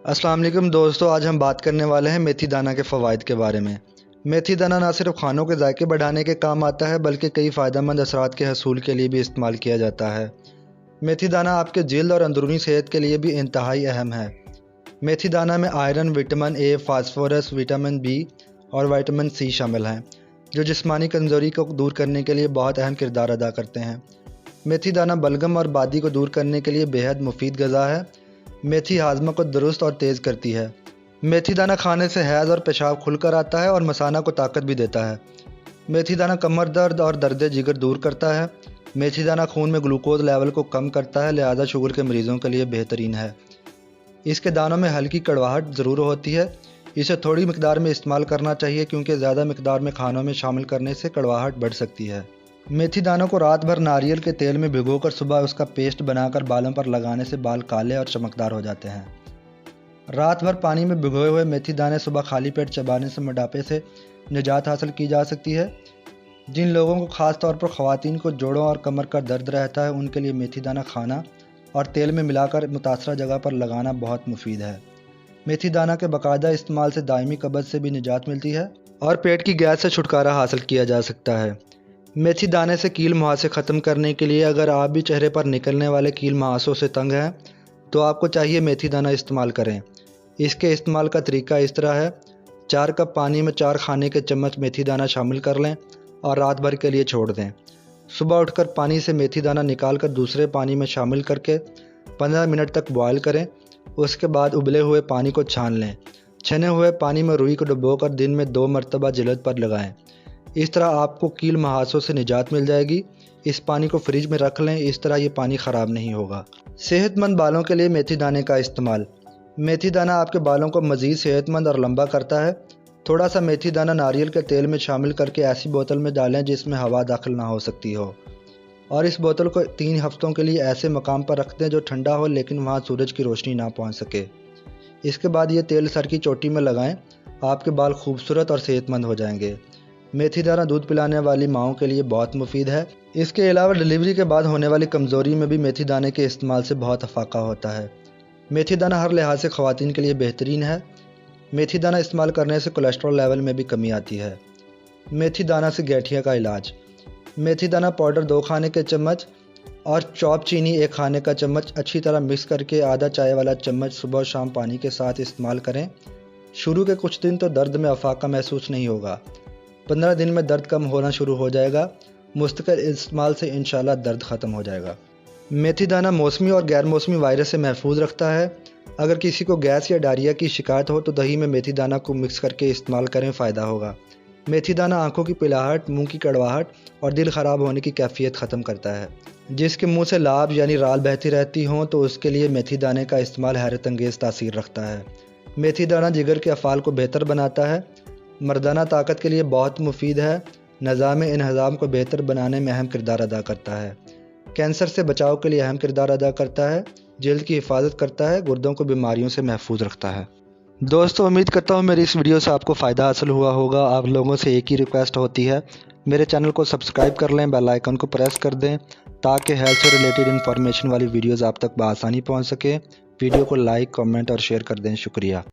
अस्सलाम वालेकुम दोस्तों, आज हम बात करने वाले हैं मेथी दाना के फ़वाइद के बारे में। मेथी दाना ना सिर्फ खानों के जायके बढ़ाने के काम आता है बल्कि कई फ़ायदेमंद असरात के हसूल के लिए भी इस्तेमाल किया जाता है। मेथी दाना आपके जिल्द और अंदरूनी सेहत के लिए भी इंतहाई अहम है। मेथी दाना में iron, vitamin A, phosphorus, vitamin B और विटामिन सी शामिल हैं, जो जिस्मानी कमज़ोरी को दूर करने के लिए बहुत अहम किरदार अदा करते हैं। मेथी दाना बलगम और बादी को दूर करने के लिए बेहद मुफीद ग़िज़ा है। मेथी हाजमा को दुरुस्त और तेज़ करती है। मेथी दाना खाने से हैज़ और पेशाब खुलकर आता है और मसाना को ताकत भी देता है। मेथी दाना कमर दर्द और दर्द जिगर दूर करता है। मेथी दाना खून में ग्लूकोज लेवल को कम करता है, लिहाजा शुगर के मरीज़ों के लिए बेहतरीन है। इसके दानों में हल्की कड़वाहट ज़रूर होती है। इसे थोड़ी मिकदार में इस्तेमाल करना चाहिए क्योंकि ज़्यादा मिकदार में खानों में शामिल करने से कड़वाहट बढ़ सकती है। मेथी दानों को रात भर नारियल के तेल में भिगोकर सुबह उसका पेस्ट बनाकर बालों पर लगाने से बाल काले और चमकदार हो जाते हैं। रात भर पानी में भिगोए हुए मेथी दाने सुबह खाली पेट चबाने से मोटापे से निजात हासिल की जा सकती है। जिन लोगों को ख़ास तौर पर ख़वातीन को जोड़ों और कमर का दर्द रहता है, उनके लिए मेथी दाना खाना और तेल में मिलाकर मुतासरा जगह पर लगाना बहुत मुफीद है। मेथी दाना के बाकायदा इस्तेमाल से दायमी कब्ज़ से भी निजात मिलती है और पेट की गैस से छुटकारा हासिल किया जा सकता है। मेथी दाने से कील मुहासे ख़त्म करने के लिए अगर आप भी चेहरे पर निकलने वाले कील मुहासों से तंग हैं तो आपको चाहिए मेथी दाना इस्तेमाल करें। इसके इस्तेमाल का तरीका इस तरह है: 4 कप पानी में 4 खाने के चम्मच मेथी दाना शामिल कर लें और रात भर के लिए छोड़ दें। सुबह उठकर पानी से मेथी दाना निकाल कर दूसरे पानी में शामिल करके 15 मिनट तक बॉयल करें। उसके बाद उबले हुए पानी को छान लें। छने हुए पानी में रुई को डुबोकर दिन में 2 मरतबा जिल्द पर लगाएं। इस तरह आपको कील मुहासों से निजात मिल जाएगी। इस पानी को फ्रिज में रख लें, इस तरह ये पानी ख़राब नहीं होगा। सेहतमंद बालों के लिए मेथी दाने का इस्तेमाल। मेथी दाना आपके बालों को मज़ीद सेहतमंद और लंबा करता है। थोड़ा सा मेथी दाना नारियल के तेल में शामिल करके ऐसी बोतल में डालें जिसमें हवा दाखिल ना हो सकती हो, और इस बोतल को 3 हफ्तों के लिए ऐसे मकाम पर रख दें जो ठंडा हो लेकिन वहाँ सूरज की रोशनी ना पहुँच सके। इसके बाद ये तेल सर की चोटी में लगाएं। आपके बाल खूबसूरत और सेहतमंद हो जाएंगे। मेथी दाना दूध पिलाने वाली माओं के लिए बहुत मुफीद है। इसके अलावा डिलीवरी के बाद होने वाली कमज़ोरी में भी मेथी दाने के इस्तेमाल से बहुत अफाका होता है। मेथी दाना हर लिहाज से ख़वातीन के लिए बेहतरीन है। मेथी दाना इस्तेमाल करने से कोलेस्ट्रॉल लेवल में भी कमी आती है। मेथी दाना से गठिया का इलाज। मेथी दाना पाउडर 2 खाने के चम्मच और चॉप चीनी 1 खाने का चम्मच अच्छी तरह मिक्स करके आधा चाय वाला चम्मच सुबह और शाम पानी के साथ इस्तेमाल करें। शुरू के कुछ दिन तो दर्द में अफाका महसूस नहीं होगा। 15 दिन में दर्द कम होना शुरू हो जाएगा। मुस्तकिल इस्तेमाल से इंशाल्लाह दर्द ख़त्म हो जाएगा। मेथी दाना मौसमी और गैर मौसमी वायरस से महफूज रखता है। अगर किसी को गैस या डायरिया की शिकायत हो तो दही में मेथी दाना को मिक्स करके इस्तेमाल करें, फ़ायदा होगा। मेथी दाना आंखों की पिलाहट, मुंह की कड़वाहट और दिल ख़राब होने की कैफियत ख़त्म करता है। जिसके मुंह से लाब यानी राल बहती रहती हों तो उसके लिए मेथी दाने का इस्तेमाल हैरत अंगेज़ तासीर रखता है। मेथी दाना जिगर के अफ़ाल को बेहतर बनाता है। मर्दाना ताकत के लिए बहुत मुफीद है। निज़ाम इन्हज़ाम को बेहतर बनाने में अहम किरदार अदा करता है। कैंसर से बचाव के लिए अहम किरदार अदा करता है। जल्द की हिफाजत करता है। गुर्दों को बीमारियों से महफूज रखता है। दोस्तों, उम्मीद करता हूँ मेरी इस वीडियो से आपको फ़ायदा हासिल हुआ होगा। आप लोगों से एक ही रिक्वेस्ट होती है, मेरे चैनल को सब्सक्राइब कर लें, बेल आइकन को प्रेस कर दें ताकि हेल्थ से रिलेटेड इन्फॉर्मेशन वाली वीडियोज़ आप तक बआसानी पहुँच सके। वीडियो को लाइक, कमेंट और शेयर कर दें। शुक्रिया।